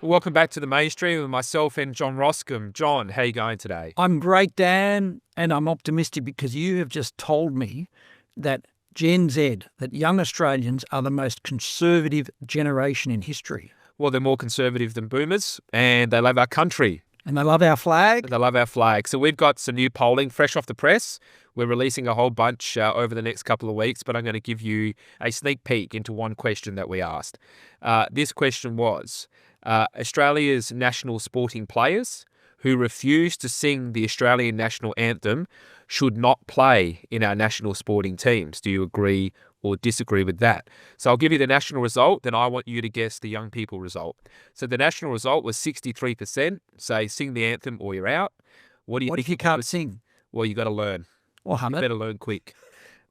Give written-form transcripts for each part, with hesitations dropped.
Welcome back to the Mainstream with myself and John Roskam. John, how are you going today? I'm great, Dan, and I'm optimistic because you have just told me that Gen Z, that young Australians are the most conservative generation in history. Well, they're more conservative than boomers, and they love our country. And they love our flag. They love our flag. So we've got some new polling fresh off the press. We're releasing a whole bunch over the next couple of weeks, but I'm going to give you a sneak peek into one question that we asked. This question was, Australia's national sporting players who refuse to sing the Australian national anthem should not play in our national sporting teams. Do you agree or disagree with that? So I'll give you the national result, then I want you to guess the young people result. So the national result was 63% say sing the anthem or you're out. What if you can't sing? Well, you got to learn. Well, you better learn quick.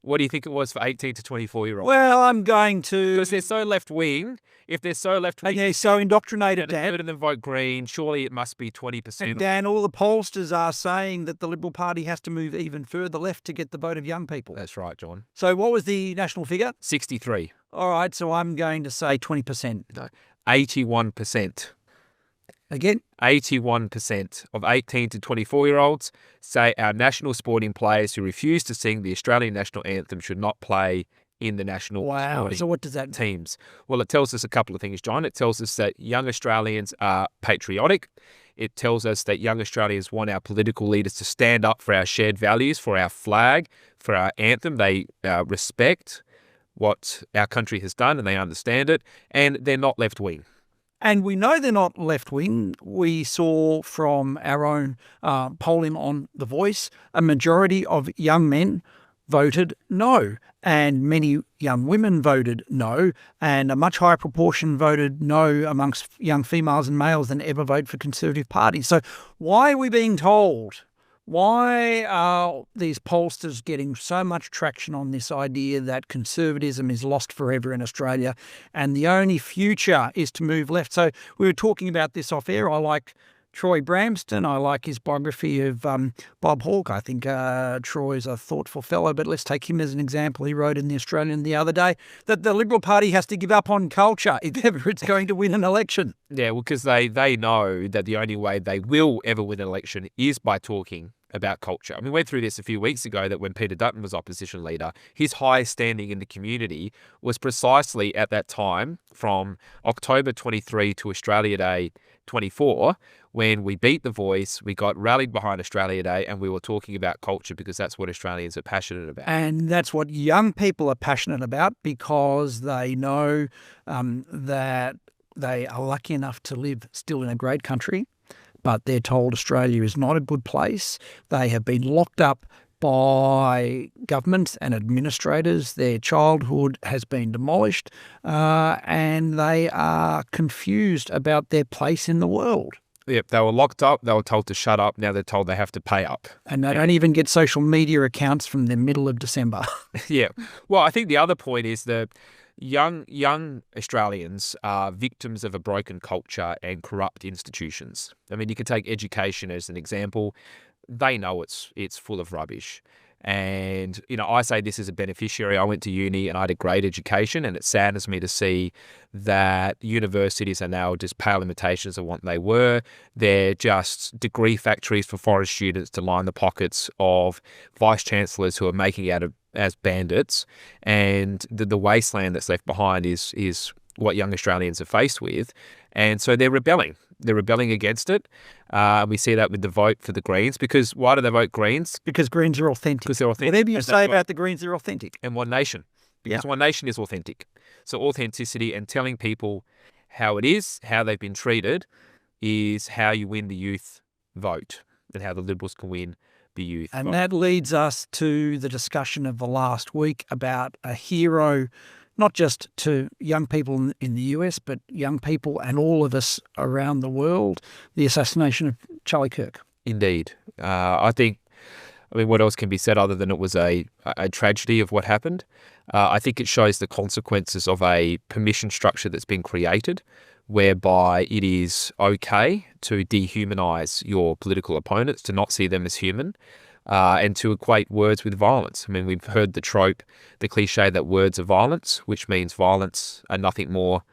What do you think it was for 18 to 24-year-olds? Well, I'm going to... Because they're so left-wing. If they're so left-wing... And they're so indoctrinated, Dan. And then vote Green. Surely it must be 20%. And Dan, all the pollsters are saying that the Liberal Party has to move even further left to get the vote of young people. That's right, John. So what was the national figure? 63. All right, so I'm going to say 20%. No, 81%. Again? 81% of 18 to 24-year-olds say our national sporting players who refuse to sing the Australian national anthem should not play in the national sporting So what does that mean? Teams. Well, it tells us a couple of things, John. It tells us that young Australians are patriotic. It tells us that young Australians want our political leaders to stand up for our shared values, for our flag, for our anthem. They respect what our country has done and they understand it, and they're not left-wing. And we know they're not left-wing. We saw from our own polling on The Voice, a majority of young men voted no, and many young women voted no, and a much higher proportion voted no amongst young females and males than ever vote for Conservative parties. So why are we being told? Why are these pollsters getting so much traction on this idea that conservatism is lost forever in Australia and the only future is to move left? So we were talking about this off air. I like Troy Bramston. I like his biography of Bob Hawke. I think Troy's a thoughtful fellow, but let's take him as an example. He wrote in The Australian the other day that the Liberal Party has to give up on culture if ever it's going to win an election. Yeah, well, because they know that the only way they will ever win an election is by talking about culture. I mean, we went through this a few weeks ago that when Peter Dutton was opposition leader, his highest standing in the community was precisely at that time from October 23 to Australia Day 24, when we beat The Voice, we got rallied behind Australia Day, and we were talking about culture because that's what Australians are passionate about. And that's what young people are passionate about because they know that they are lucky enough to live still in a great country, but they're told Australia is not a good place. They have been locked up by governments and administrators. Their childhood has been demolished, and they are confused about their place in the world. Yep, they were locked up. They were told to shut up. Now they're told they have to pay up. And they don't even get social media accounts from the middle of December. Yeah. Well, I think the other point is that young Australians are victims of a broken culture and corrupt institutions. I mean, you can take education as an example. They know it's full of rubbish. And, I say this as a beneficiary. I went to uni and I had a great education, and it saddens me to see that universities are now just pale imitations of what they were. They're just degree factories for foreign students to line the pockets of vice-chancellors who are making out as bandits. And the wasteland that's left behind is what young Australians are faced with. And so they're rebelling. They're rebelling against it. We see that with the vote for the Greens. Because why do they vote Greens? Because Greens are authentic. Because they're authentic. Whatever you say about the Greens, they're authentic. And One Nation. Because One Nation is authentic. So authenticity and telling people how it is, how they've been treated, is how you win the youth vote and how the Liberals can win the youth vote. And that leads us to the discussion of the last week about a hero, not just to young people in the US, but young people and all of us around the world, the assassination of Charlie Kirk. Indeed. I mean, what else can be said other than it was a tragedy of what happened? I think it shows the consequences of a permission structure that's been created, whereby it is okay to dehumanize your political opponents, to not see them as human, and to equate words with violence. I mean, we've heard the trope, the cliche that words are violence, which means violence are nothing more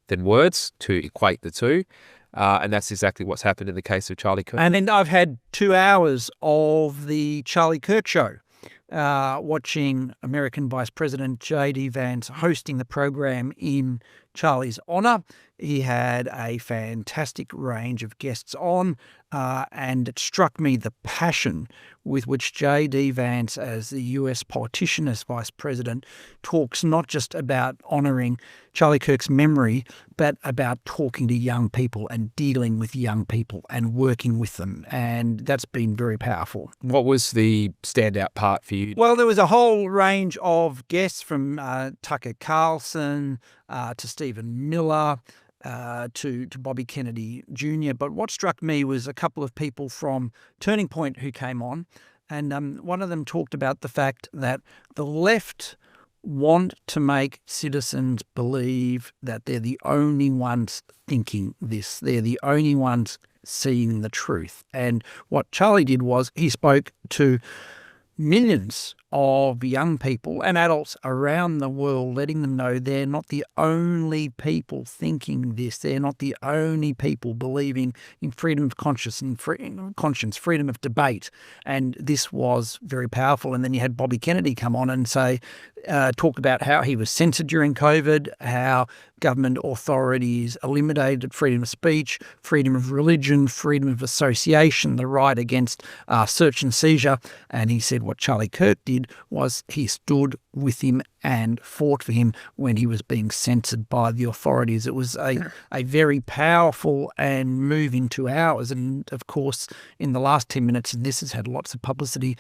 than words, to equate the two. And that's exactly what's happened in the case of Charlie Kirk. And then I've had 2 hours of the Charlie Kirk show, watching American Vice President J.D. Vance hosting the program in Charlie's honour. He had a fantastic range of guests on, and it struck me the passion with which J.D. Vance, as the US politician, as Vice President, talks not just about honouring Charlie Kirk's memory, but about talking to young people and dealing with young people and working with them. And that's been very powerful. What was the standout part for you? Well, there was a whole range of guests, from Tucker Carlson to Stephen Miller, to Bobby Kennedy Jr. But what struck me was a couple of people from Turning Point who came on, and one of them talked about the fact that the left want to make citizens believe that they're the only ones thinking this. They're the only ones seeing the truth. And what Charlie did was he spoke to millions of young people and adults around the world, letting them know they're not the only people thinking this. They're not the only people believing in freedom of conscience and freedom of debate. And this was very powerful. And then you had Bobby Kennedy come on and talk about how he was censored during COVID, how government authorities eliminated freedom of speech, freedom of religion, freedom of association, the right against search and seizure. And he said what Charlie Kirk did was he stood with him and fought for him when he was being censored by the authorities. It was a very powerful and moving 2 hours. And of course, in the last 10 minutes, and this has had lots of publicity,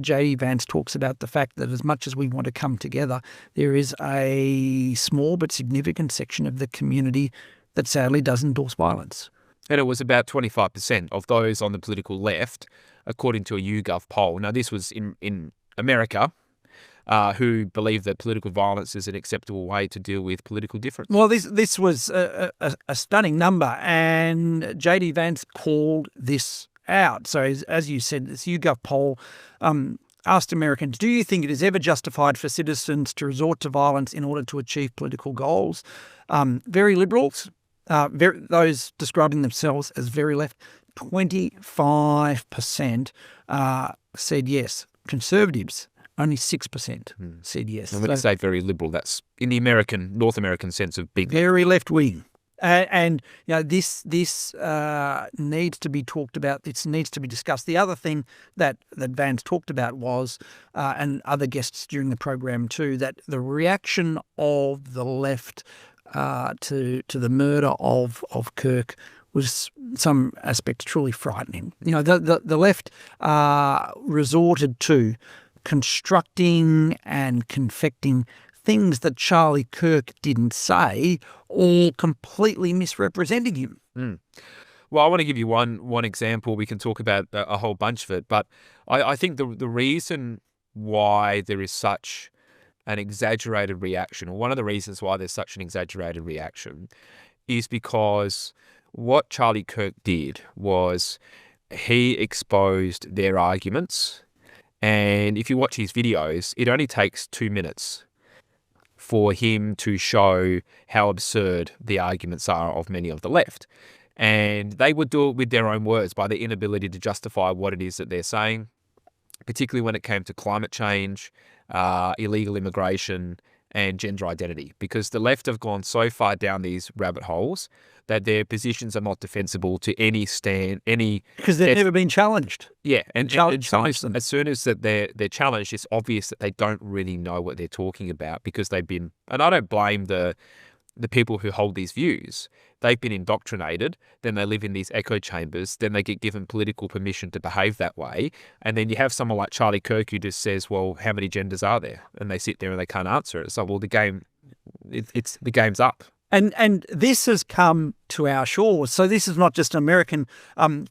J.D. Vance talks about the fact that as much as we want to come together, there is a small but significant section of the community that sadly does endorse violence. And it was about 25% of those on the political left, according to a YouGov poll. Now, this was in America, who believe that political violence is an acceptable way to deal with political difference. Well, this was a stunning number, and J.D. Vance called this out. So as you said, this YouGov poll asked Americans, do you think it is ever justified for citizens to resort to violence in order to achieve political goals? Very liberals, those describing themselves as very left, 25% said yes. Conservatives, only 6% said yes. And when you say very liberal, that's in the North American sense of big. Very left wing. And you know, this needs to be talked about. This needs to be discussed. The other thing that Vance talked about was, and other guests during the program too, that the reaction of the left to the murder of Kirk was, some aspects, truly frightening. You know, the left resorted to constructing and confecting things that Charlie Kirk didn't say, or completely misrepresenting him. Well, I want to give you one example. We can talk about a whole bunch of it, but I think the reason why there is such an exaggerated reaction, or one of the reasons why there's such an exaggerated reaction, is because what Charlie Kirk did was he exposed their arguments. And if you watch his videos, it only takes 2 minutes for him to show how absurd the arguments are of many of the left. And they would do it with their own words, by their inability to justify what it is that they're saying, particularly when it came to climate change, illegal immigration, and gender identity, because the left have gone so far down these rabbit holes that their positions are not defensible to any because they've never been challenged. Yeah, and challenge them. As soon as that they're challenged, it's obvious that they don't really know what they're talking about, because they've been, and I don't blame the people who hold these views. They've been indoctrinated, then they live in these echo chambers, then they get given political permission to behave that way. And then you have someone like Charlie Kirk who just says, well, how many genders are there? And they sit there and they can't answer it. So, well, the game's up. And this has come to our shores. So this is not just an American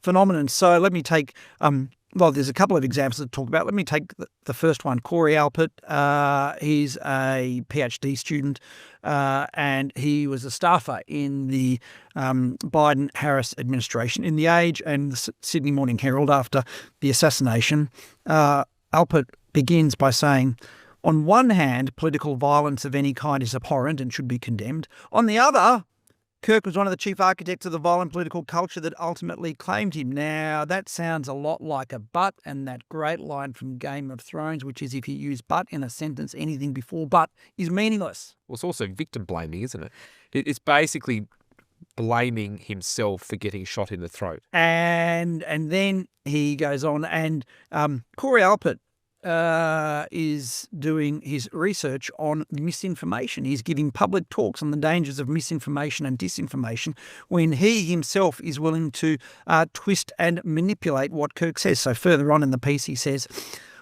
phenomenon. So let me take, there's a couple of examples to talk about. Let me take the first one, Corey Alpert. He's a PhD student, and he was a staffer in the Biden-Harris administration. In The Age and the Sydney Morning Herald after the assassination, Alpert begins by saying, on one hand, political violence of any kind is abhorrent and should be condemned. On the other, Kirk was one of the chief architects of the violent political culture that ultimately claimed him. Now, that sounds a lot like a but, and that great line from Game of Thrones, which is if you use but in a sentence, anything before but is meaningless. Well, it's also victim blaming, isn't it? It's basically blaming himself for getting shot in the throat. And then he goes on, and Corey Alpert is doing his research on misinformation. He's giving public talks on the dangers of misinformation and disinformation when he himself is willing to twist and manipulate what Kirk says. So further on in the piece, he says,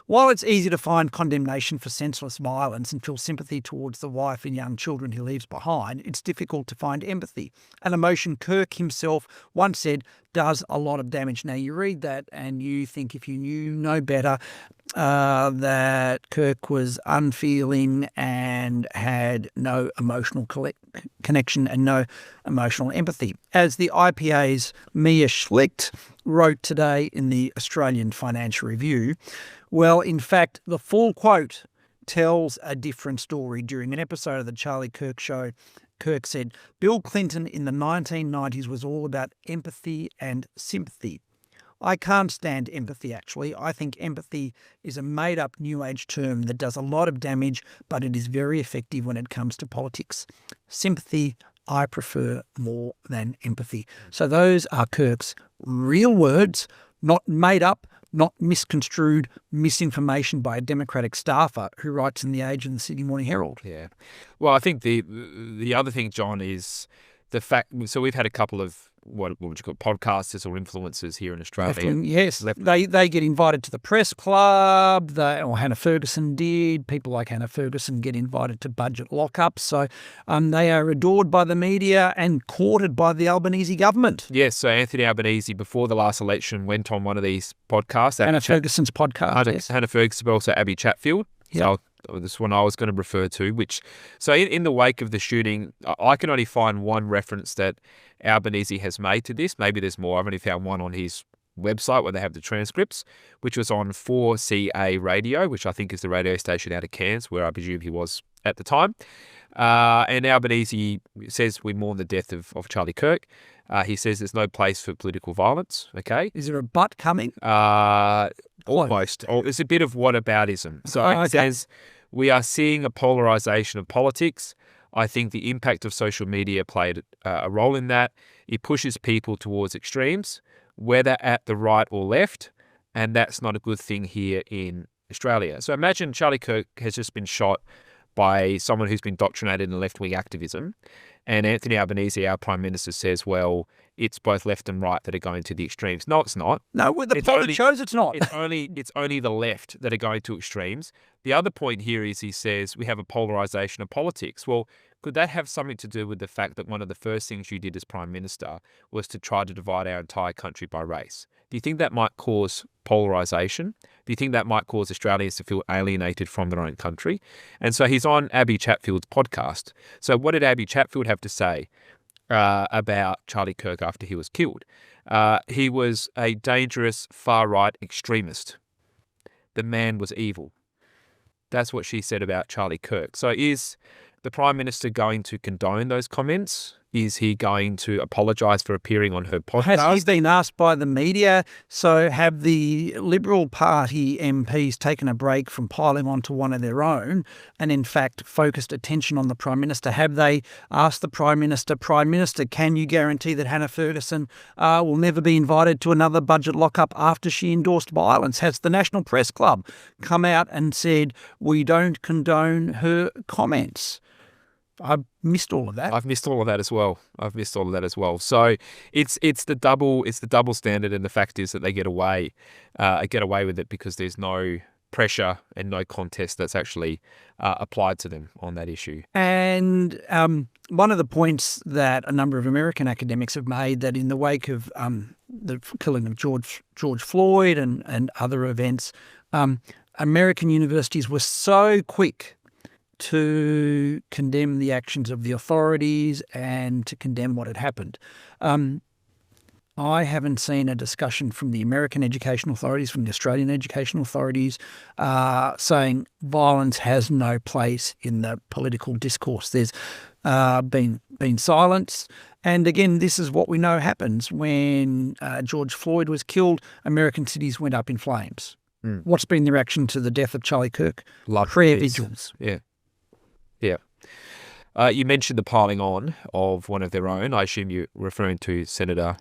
while it's easy to find condemnation for senseless violence and feel sympathy towards the wife and young children he leaves behind, it's difficult to find empathy, an emotion Kirk himself once said does a lot of damage. Now, you read that and you think if you knew no better that Kirk was unfeeling and had no emotional connection and no emotional empathy. As the IPA's Mia Schlicht wrote today in the Australian Financial Review, well, in fact, the full quote tells a different story. During an episode of the Charlie Kirk show, Kirk said, Bill Clinton in the 1990s was all about empathy and sympathy. I can't stand empathy, actually. I think empathy is a made-up New Age term that does a lot of damage, but it is very effective when it comes to politics. Sympathy, I prefer more than empathy. So those are Kirk's real words, not made up, not misconstrued misinformation by a Democratic staffer who writes in The Age and the Sydney Morning Herald. Yeah. Well, I think the other thing, John, is the fact. So we've had a couple of what would you call podcasters or influencers here in Australia. Yes, they get invited to the press club. Or Hannah Ferguson did. People like Hannah Ferguson get invited to budget lockups. So they are adored by the media and courted by the Albanese government. Yes, so Anthony Albanese, before the last election, went on one of these podcasts. Hannah Ferguson's podcast. Yes. Hannah Ferguson, but also Abby Chatfield. Yep. So this one I was going to refer to, so in the wake of the shooting, I can only find one reference that Albanese has made to this. Maybe there's more. I've only found one on his website where they have the transcripts, which was on 4CA Radio, which I think is the radio station out of Cairns, where I presume he was at the time. And Albanese says we mourn the death of Charlie Kirk. He says there's no place for political violence. Okay. Is there a but coming? Almost. There's a bit of whataboutism. So it says we are seeing a polarisation of politics. I think the impact of social media played a role in that. It pushes people towards extremes, whether at the right or left, and that's not a good thing here in Australia. So imagine Charlie Kirk has just been shot by someone who's been indoctrinated in left-wing activism, and Anthony Albanese, our Prime Minister, says, well, it's both left and right that are going to the extremes. No, it's not. No, the poll shows it's not. It's only the left that are going to extremes. The other point here is he says we have a polarisation of politics. Well, could that have something to do with the fact that one of the first things you did as Prime Minister was to try to divide our entire country by race? Do you think that might cause polarisation? Do you think that might cause Australians to feel alienated from their own country? And so he's on Abby Chatfield's podcast. So what did Abby Chatfield have to say about Charlie Kirk after he was killed? He was a dangerous far-right extremist. The man was evil. That's what she said about Charlie Kirk. So is the Prime Minister going to condone those comments? Is he going to apologise for appearing on her podcast? Has he been asked by the media? So have the Liberal Party MPs taken a break from piling onto one of their own and in fact focused attention on the Prime Minister? Have they asked the Prime Minister, can you guarantee that Hannah Ferguson will never be invited to another budget lockup after she endorsed violence? Has the National Press Club come out and said, we don't condone her comments? I've missed all of that. I've missed all of that as well. So it's the double standard, and the fact is that they get away with it because there's no pressure and no contest that's actually applied to them on that issue. And one of the points that a number of American academics have made, that in the wake of the killing of George Floyd and other events, American universities were so quick to condemn the actions of the authorities and to condemn what had happened. I haven't seen a discussion from the American education authorities, from the Australian education authorities, saying violence has no place in the political discourse. There's been silence. And again, this is what we know happens when George Floyd was killed. American cities went up in flames. What's been the reaction to the death of Charlie Kirk? Prayer vigils. Yeah. Yeah. You mentioned the piling on of one of their own. I assume you're referring to Senator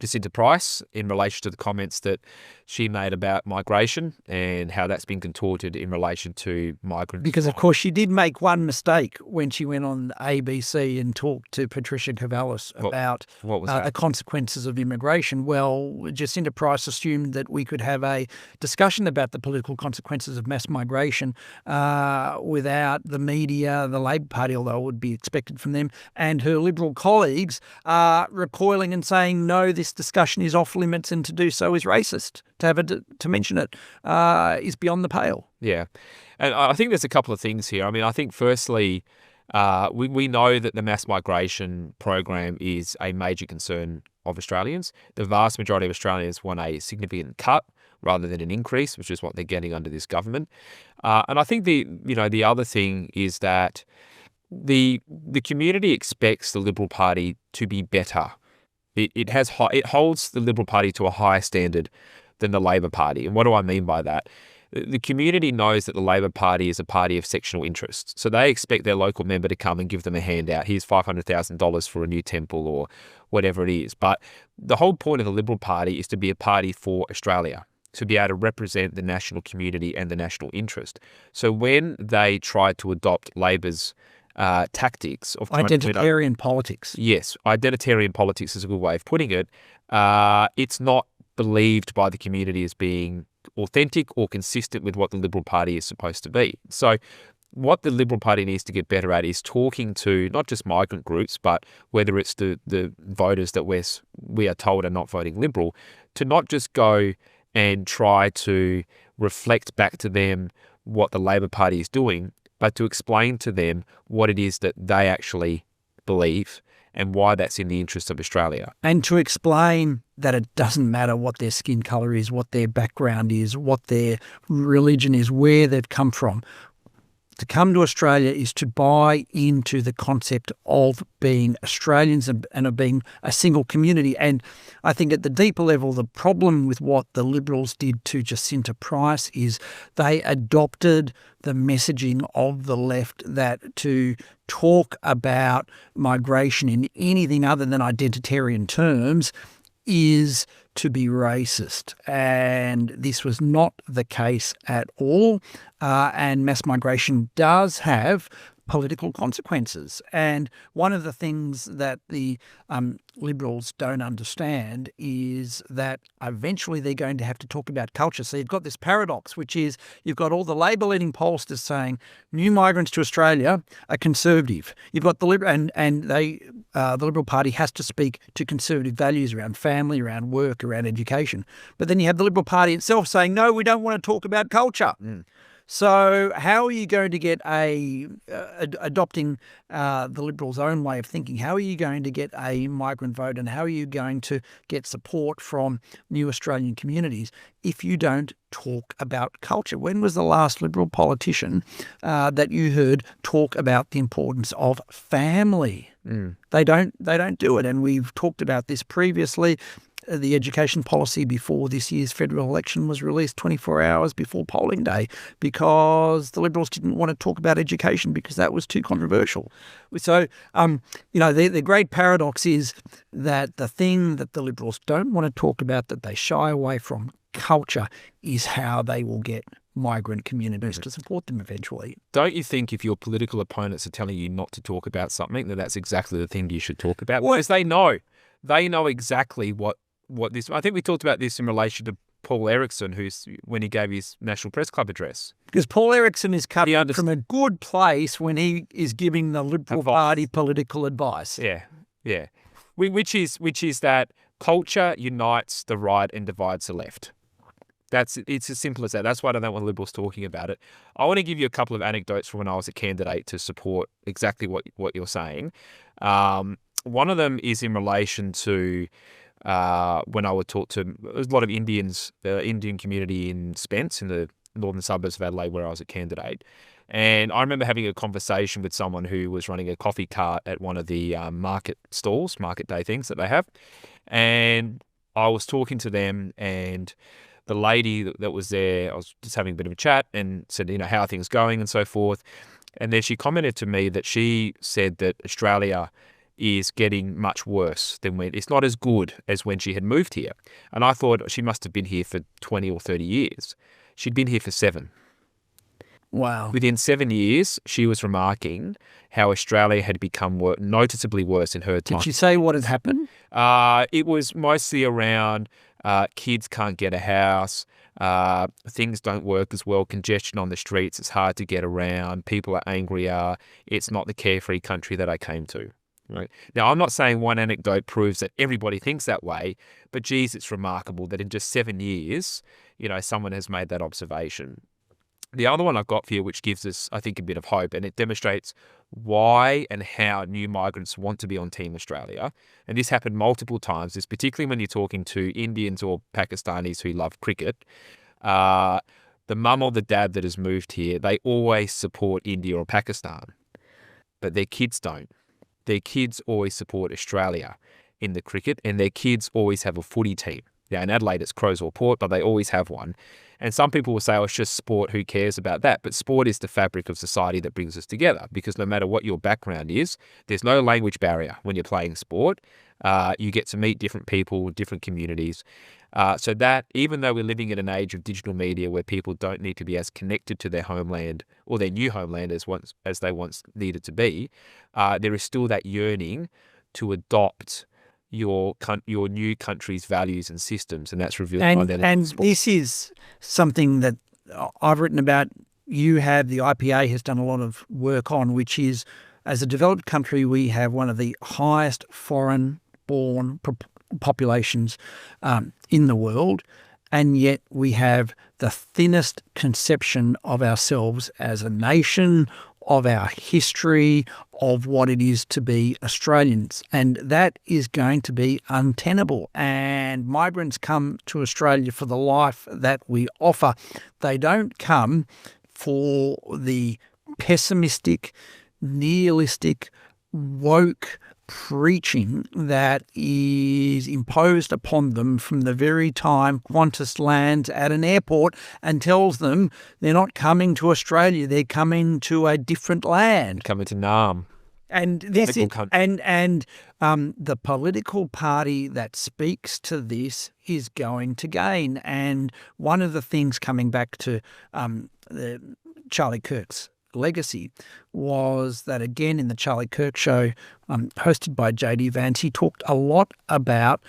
Jacinta Price in relation to the comments that she made about migration and how that's been contorted in relation to migrants. Because, of course, she did make one mistake when she went on ABC and talked to Patricia Cavallis about what was that? The consequences of immigration. Well, Jacinta Price assumed that we could have a discussion about the political consequences of mass migration without the media, the Labor Party, although it would be expected from them, and her Liberal colleagues recoiling and saying, no, this discussion is off limits and to do so is racist. To mention it is beyond the pale. Yeah. And I think there's a couple of things here. I mean, I think firstly, we know that the mass migration program is a major concern of Australians. The vast majority of Australians want a significant cut rather than an increase, which is what they're getting under this government. And I think the other thing is that the community expects the Liberal Party to be better. It holds the Liberal Party to a higher standard than the Labor Party. And what do I mean by that? The community knows that the Labor Party is a party of sectional interests. So they expect their local member to come and give them a handout. Here's $500,000 for a new temple or whatever it is. But the whole point of the Liberal Party is to be a party for Australia, to be able to represent the national community and the national interest. So when they tried to adopt Labor's tactics of identitarian politics. Yes, identitarian politics is a good way of putting it. It's not believed by the community as being authentic or consistent with what the Liberal Party is supposed to be. So what the Liberal Party needs to get better at is talking to not just migrant groups, but whether it's the voters that we are told are not voting Liberal, to not just go and try to reflect back to them what the Labor Party is doing, but to explain to them what it is that they actually believe and why that's in the interest of Australia. And to explain that it doesn't matter what their skin colour is, what their background is, what their religion is, where they've come from. To come to Australia is to buy into the concept of being Australians and of being a single community. And I think at the deeper level, the problem with what the Liberals did to Jacinta Price is they adopted the messaging of the left that to talk about migration in anything other than identitarian terms is to be racist. And this was not the case at all. And mass migration does have political consequences. And one of the things that the Liberals don't understand is that eventually they're going to have to talk about culture. So you've got this paradox, which is you've got all the Labor-leading pollsters saying new migrants to Australia are conservative. You've got the Liberal Party has to speak to conservative values around family, around work, around education. But then you have the Liberal Party itself saying, no, we don't want to talk about culture. So how are you going to get adopting the Liberals' own way of thinking? How are you going to get a migrant vote, and how are you going to get support from new Australian communities if you don't talk about culture? When was the last Liberal politician that you heard talk about the importance of family? They don't do it, and we've talked about this previously. The education policy before this year's federal election was released 24 hours before polling day because the Liberals didn't want to talk about education because that was too controversial. So, the great paradox is that the thing that the Liberals don't want to talk about, that they shy away from, culture, is how they will get migrant communities to support them eventually. Don't you think if your political opponents are telling you not to talk about something, that that's exactly the thing you should talk about? Because they know exactly what this. I think we talked about this in relation to Paul Erickson, when he gave his National Press Club address. Because Paul Erickson is coming from a good place when he is giving the Liberal Party political advice. Yeah. Which is that culture unites the right and divides the left. It's as simple as that. That's why I don't want Liberals talking about it. I want to give you a couple of anecdotes from when I was a candidate to support exactly what you're saying. One of them is in relation to when I would talk to a lot of Indians, the Indian community in Spence, in the northern suburbs of Adelaide, where I was a candidate. And I remember having a conversation with someone who was running a coffee cart at one of the market stalls, market day things that they have. And I was talking to them, and the lady that was there, I was just having a bit of a chat and said, how are things going and so forth. And then she commented to me that she said that Australia is getting much worse than when it's not as good as when she had moved here. And I thought she must have been here for 20 or 30 years. She'd been here for 7. Wow. Within 7 years, she was remarking how Australia had become noticeably worse in her time. Did she say what had happened? It was mostly around kids can't get a house, things don't work as well, congestion on the streets, it's hard to get around, people are angrier, it's not the carefree country that I came to. Right. Now, I'm not saying one anecdote proves that everybody thinks that way, but geez, it's remarkable that in just 7 years, someone has made that observation. The other one I've got for you, which gives us, I think, a bit of hope, and it demonstrates why and how new migrants want to be on Team Australia. And this happened multiple times, is particularly when you're talking to Indians or Pakistanis who love cricket. The mum or the dad that has moved here, they always support India or Pakistan, but their kids don't. Their kids always support Australia in the cricket, and their kids always have a footy team. Yeah, in Adelaide it's Crows or Port, but they always have one. And some people will say, it's just sport, who cares about that? But sport is the fabric of society that brings us together, because no matter what your background is, there's no language barrier when you're playing sport. You get to meet different people, different communities. So that even though we're living in an age of digital media where people don't need to be as connected to their homeland or their new homeland as they once needed to be, there is still that yearning to adopt your new country's values and systems, and that's revealed by that. And this is something that I've written about. The IPA has done a lot of work on, which is, as a developed country, we have one of the highest foreign-born populations in the world, and yet we have the thinnest conception of ourselves as a nation, of our history, of what it is to be Australians. And that is going to be untenable. And migrants come to Australia for the life that we offer. They don't come for the pessimistic, nihilistic, woke preaching that is imposed upon them from the very time Qantas lands at an airport and tells them they're not coming to Australia, they're coming to a different land. Coming to Nam. And that's it. And the political party that speaks to this is going to gain. And one of the things, coming back to Charlie Kirk's legacy, was that, again, in the Charlie Kirk show, hosted by JD Vance, he talked a lot about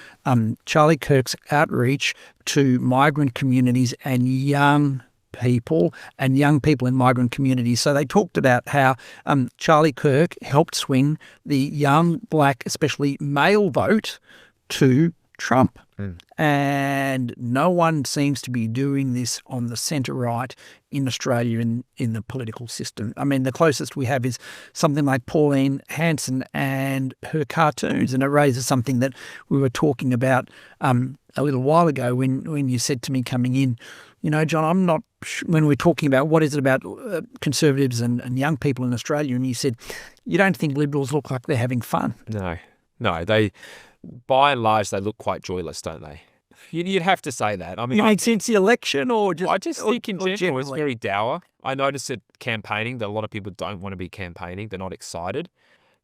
Charlie Kirk's outreach to migrant communities and young people in migrant communities. So they talked about how Charlie Kirk helped swing the young black, especially male vote, to Trump. And no one seems to be doing this on the centre-right in Australia in the political system. I mean, the closest we have is something like Pauline Hanson and her cartoons, and it raises something that we were talking about a little while ago when you said to me coming in, John, I'm not when we're talking about what is it about conservatives and young people in Australia, and you said you don't think Liberals look like they're having fun. No, they, by and large, they look quite joyless, don't they? You'd have to say that. I mean, since the election, or just I just think in general generally? It's very dour. I notice at campaigning that a lot of people don't want to be campaigning; they're not excited.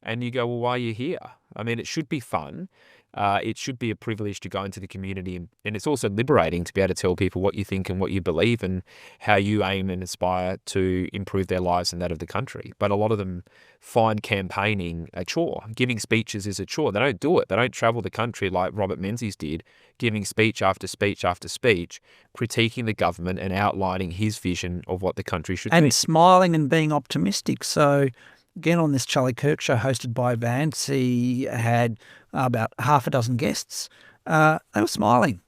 And you go, well, why are you here? I mean, it should be fun. It should be a privilege to go into the community, and it's also liberating to be able to tell people what you think and what you believe and how you aim and aspire to improve their lives and that of the country. But a lot of them find campaigning a chore. Giving speeches is a chore. They don't do it. They don't travel the country like Robert Menzies did, giving speech after speech after speech, critiquing the government and outlining his vision of what the country should be. And smiling and being optimistic. So again, on this Charlie Kirk show hosted by Vance, he had about half a dozen guests. They were smiling.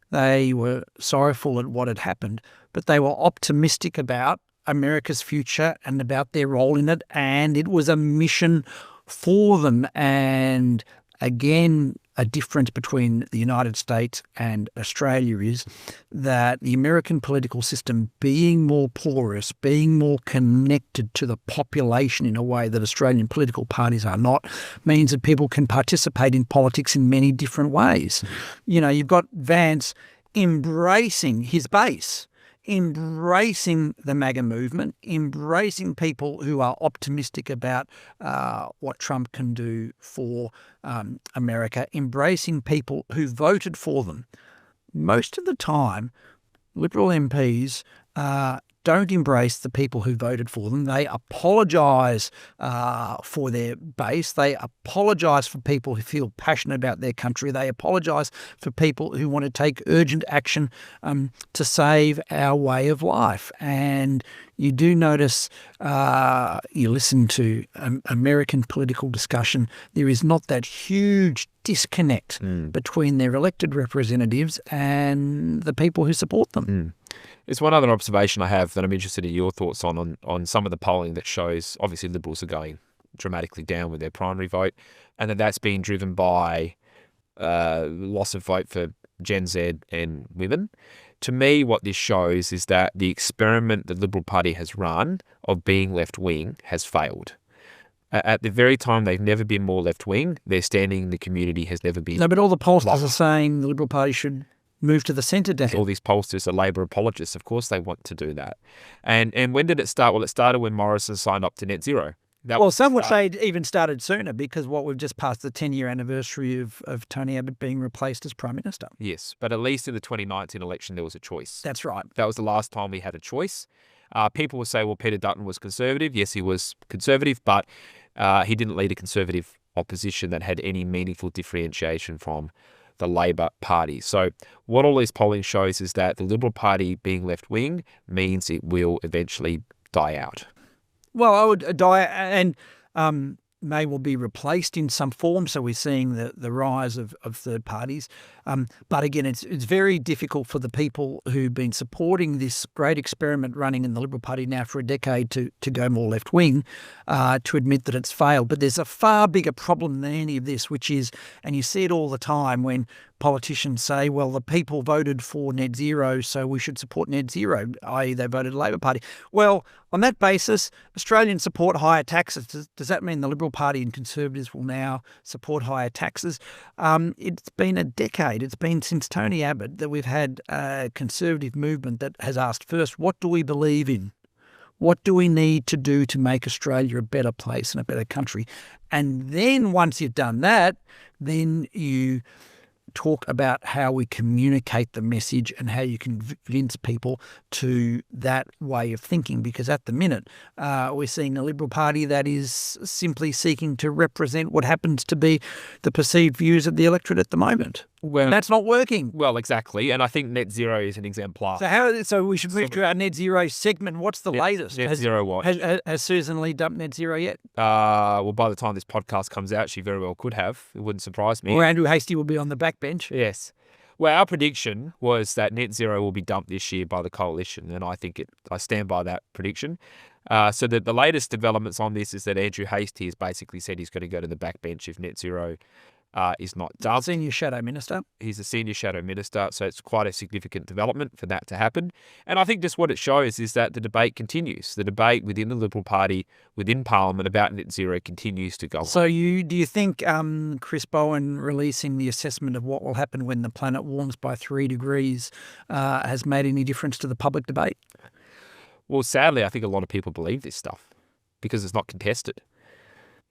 They were sorrowful at what had happened, but they were optimistic about America's future and about their role in it, and it was a mission for them. And again, a difference between the United States and Australia is that the American political system, being more porous, being more connected to the population in a way that Australian political parties are not, means that people can participate in politics in many different ways. You know, you've got Vance embracing his base, embracing the MAGA movement, embracing people who are optimistic about what Trump can do for America, embracing people who voted for them. Most of the time, Liberal MPs don't embrace the people who voted for them. They apologise for their base. They apologise for people who feel passionate about their country. They apologise for people who want to take urgent action to save our way of life. And you do notice, you listen to American political discussion, there is not that huge disconnect between their elected representatives and the people who support them. There's one other observation I have that I'm interested in your thoughts on some of the polling that shows obviously Liberals are going dramatically down with their primary vote, and that's being driven by loss of vote for Gen Z and women. To me, what this shows is that the experiment the Liberal Party has run of being left-wing has failed. At the very time they've never been more left-wing, their standing in the community has never been. No, but all the pollsters are saying the Liberal Party should move to the centre, Dan. All these pollsters are Labor apologists. Of course they want to do that. And when did it start? Well, it started when Morrison signed up to net zero. Some would say it even started sooner because we've just passed the 10-year anniversary of Tony Abbott being replaced as Prime Minister. Yes, but at least in the 2019 election there was a choice. That's right. That was the last time we had a choice. People will say, well, Peter Dutton was Conservative. Yes, he was Conservative, but he didn't lead a Conservative opposition that had any meaningful differentiation from the Labor Party. So what all this polling shows is that the Liberal Party being left-wing means it will eventually die out. Well, I would die and may well be replaced in some form. So we're seeing the rise of third parties. But again, it's very difficult for the people who've been supporting this great experiment running in the Liberal Party now for a decade to go more left-wing, to admit that it's failed. But there's a far bigger problem than any of this, which is, and you see it all the time when politicians say, well, the people voted for net zero, so we should support net zero, i.e. they voted Labor Party. Well, on that basis, Australians support higher taxes. Does that mean the Liberal Party and Conservatives will now support higher taxes? It's been a decade. It's been since Tony Abbott that we've had a Conservative movement that has asked first, what do we believe in? What do we need to do to make Australia a better place and a better country? And then once you've done that, then you talk about how we communicate the message and how you convince people to that way of thinking. Because at the minute, we're seeing a Liberal Party that is simply seeking to represent what happens to be the perceived views of the electorate at the moment. Well, that's not working. Well, exactly. And I think net zero is an exemplar. So we should move to our net zero segment. What's the latest? Net zero what? Has Susan Lee dumped net zero yet? Well, by the time this podcast comes out, she very well could have. It wouldn't surprise me. Or Andrew Hastie will be on the backbench. Yes. Well, our prediction was that net zero will be dumped this year by the coalition, and I stand by that prediction. So the latest developments on this is that Andrew Hastie has basically said he's going to go to the backbench if net zero is not dumped. Senior shadow minister. He's a senior shadow minister, so it's quite a significant development for that to happen. And I think just what it shows is that the debate continues. The debate within the Liberal Party, within Parliament about net zero continues to go on. So do you think Chris Bowen releasing the assessment of what will happen when the planet warms by 3 degrees has made any difference to the public debate? Well, sadly, I think a lot of people believe this stuff because it's not contested.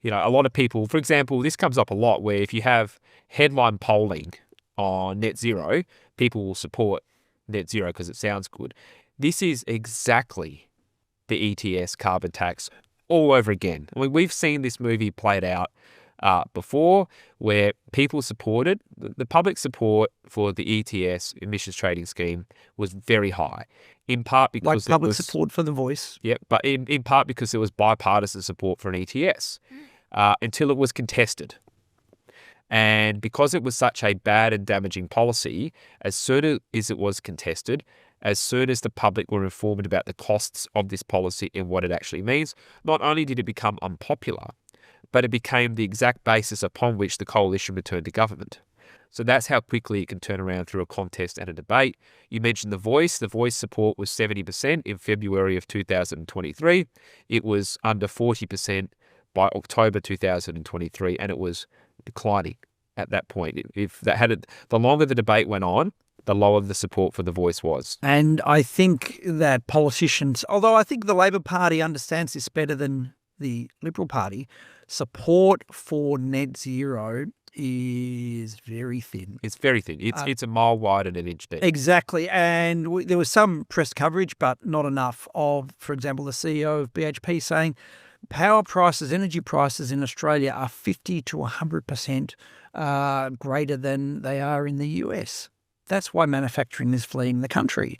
You know, a lot of people, for example, this comes up a lot where if you have headline polling on net zero, people will support net zero because it sounds good. This is exactly the ETS carbon tax all over again. I mean, we've seen this movie played out before where people supported, the public support for the ETS emissions trading scheme was very high. In part because like public support for the voice. Yep, but in part because there was bipartisan support for an ETS until it was contested. And because it was such a bad and damaging policy, as soon as it was contested, as soon as the public were informed about the costs of this policy and what it actually means, not only did it become unpopular, but it became the exact basis upon which the coalition returned to government. So that's how quickly it can turn around through a contest and a debate. You mentioned The Voice. The Voice support was 70% in February of 2023. It was under 40% by October 2023, and it was declining at that point. The longer the debate went on, the lower the support for The Voice was. And I think that politicians, although I think the Labor Party understands this better than the Liberal Party, support for net zero is very thin. It's very thin. It's a mile wide and an inch deep. Exactly. And there was some press coverage, but not enough of, for example, the CEO of BHP saying power prices, energy prices in Australia are 50 to 100% greater than they are in the US. That's why manufacturing is fleeing the country.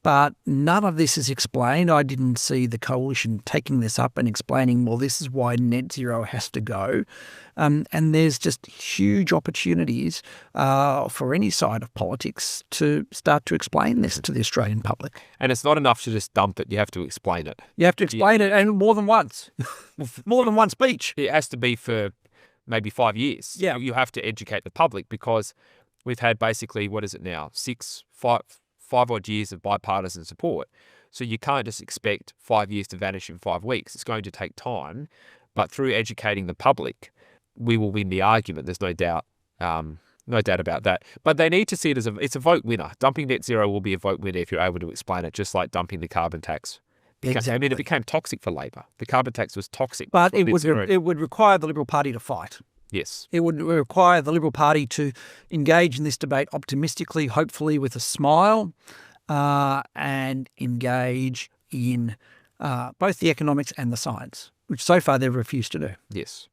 But none of this is explained. I didn't see the coalition taking this up and explaining, well, this is why net zero has to go. And there's just huge opportunities for any side of politics to start to explain this to the Australian public. And it's not enough to just dump it. You have to explain it. You have to explain it, and more than once. More than one speech. It has to be for maybe 5 years. Yeah. You have to educate the public because we've had basically, what is it now, five odd years of bipartisan support. So you can't just expect 5 years to vanish in 5 weeks. It's going to take time. But through educating the public, we will win the argument. There's no doubt. No doubt about that. But they need to see it as it's a vote winner. Dumping net zero will be a vote winner if you're able to explain it, just like dumping the carbon tax. Exactly. I mean, it became toxic for Labor. The carbon tax was toxic. But it would require the Liberal Party to fight. Yes. It would require the Liberal Party to engage in this debate optimistically, hopefully with a smile, and engage in both the economics and the science, which so far they've refused to do. Yes.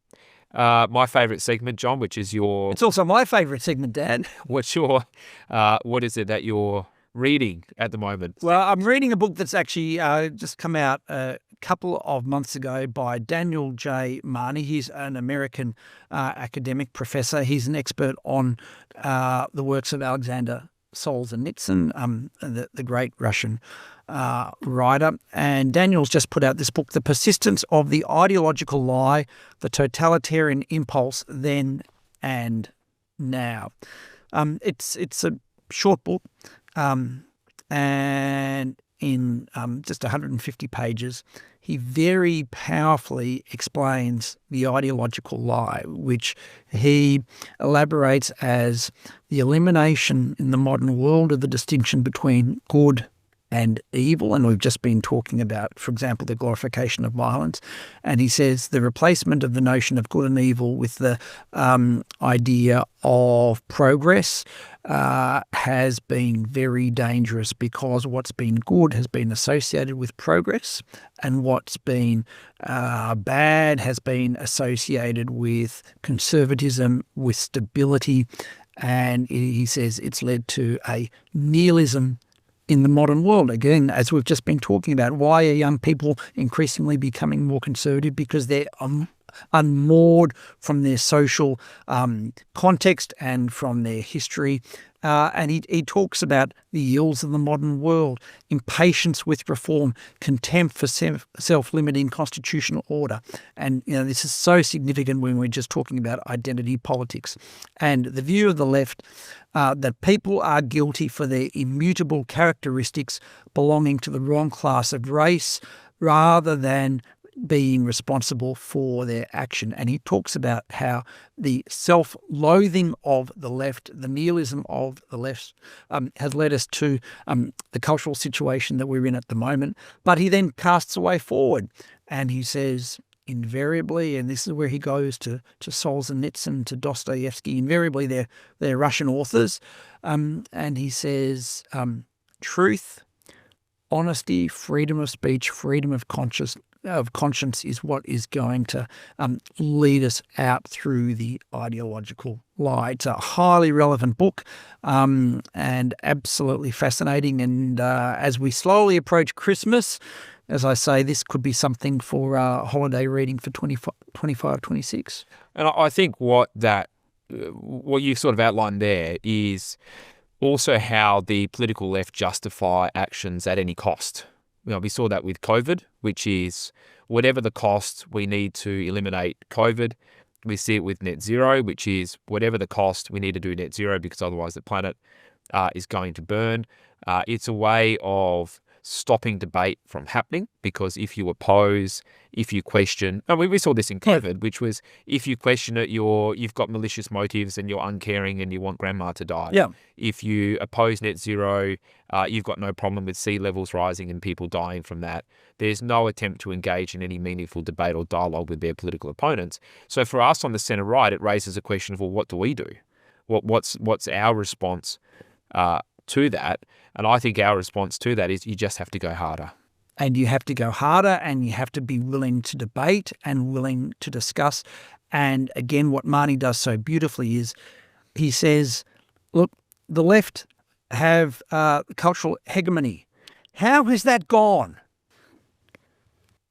My favourite segment, John, which is your... It's also my favourite segment, Dan. what is it that you're reading at the moment? Well, I'm reading a book that's actually just come out a couple of months ago by Daniel Mahoney. He's an American academic professor. He's an expert on the works of Alexander Solzhenitsyn, the great Russian writer. And Daniel's just put out this book, The Persistence of the Ideological Lie, the Totalitarian Impulse Then and Now. It's a short book, and in just 150 pages, he very powerfully explains the ideological lie, which he elaborates as the elimination in the modern world of the distinction between good and evil. And we've just been talking about, for example, the glorification of violence. And he says the replacement of the notion of good and evil with the idea of progress has been very dangerous, because what's been good has been associated with progress, and what's been bad has been associated with conservatism, with stability. And he says it's led to a nihilism in the modern world. Again, as we've just been talking about, why are young people increasingly becoming more conservative? Because they're unmoored from their social context and from their history. And he talks about the ills of the modern world: impatience with reform, contempt for self-limiting constitutional order. And this is so significant when we're just talking about identity politics. And the view of the left that people are guilty for their immutable characteristics belonging to the wrong class of race, rather than being responsible for their action. And he talks about how the self-loathing of the left, the nihilism of the left, has led us to the cultural situation that we're in at the moment. But he then casts a way forward, and he says, invariably, and this is where he goes to Solzhenitsyn, to Dostoevsky, invariably they're Russian authors, and he says, truth, honesty, freedom of speech, freedom of conscience is what is going to lead us out through the ideological lie. It's a highly relevant book, and absolutely fascinating. And as we slowly approach Christmas, as I say, this could be something for holiday reading for 25-26. And I think what you sort of outlined there is also how the political left justify actions at any cost. We saw that with COVID, which is whatever the cost, we need to eliminate COVID. We see it with net zero, which is whatever the cost, we need to do net zero because otherwise the planet is going to burn. It's a way of stopping debate from happening, because if you oppose, if you question, and we saw this in COVID, which was if you question it, you've got malicious motives and you're uncaring and you want grandma to die. Yeah. If you oppose net zero, you've got no problem with sea levels rising and people dying from that. There's no attempt to engage in any meaningful debate or dialogue with their political opponents. So for us on the centre right, it raises a question of, well, what do we do? What's our response to that? And I think our response to that is you just have to go harder. And you have to go harder, and you have to be willing to debate and willing to discuss. And again, what Mahoney does so beautifully is he says, look, the left have cultural hegemony. How has that gone?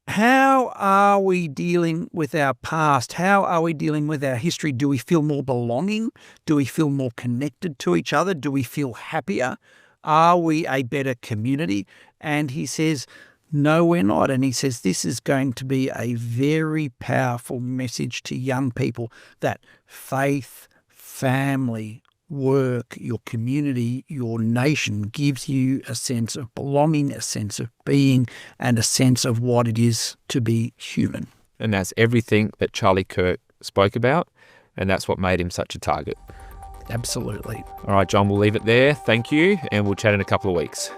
How are we dealing with our past? How are we dealing with our history? Do we feel more belonging? Do we feel more connected to each other? Do we feel happier? Are we a better community? And he says, no, we're not. And he says this is going to be a very powerful message to young people, that faith, family, work, your community, your nation gives you a sense of belonging, a sense of being, and a sense of what it is to be human. And that's everything that Charlie Kirk spoke about, and that's what made him such a target. Absolutely. All right, John, we'll leave it there. Thank you, and we'll chat in a couple of weeks.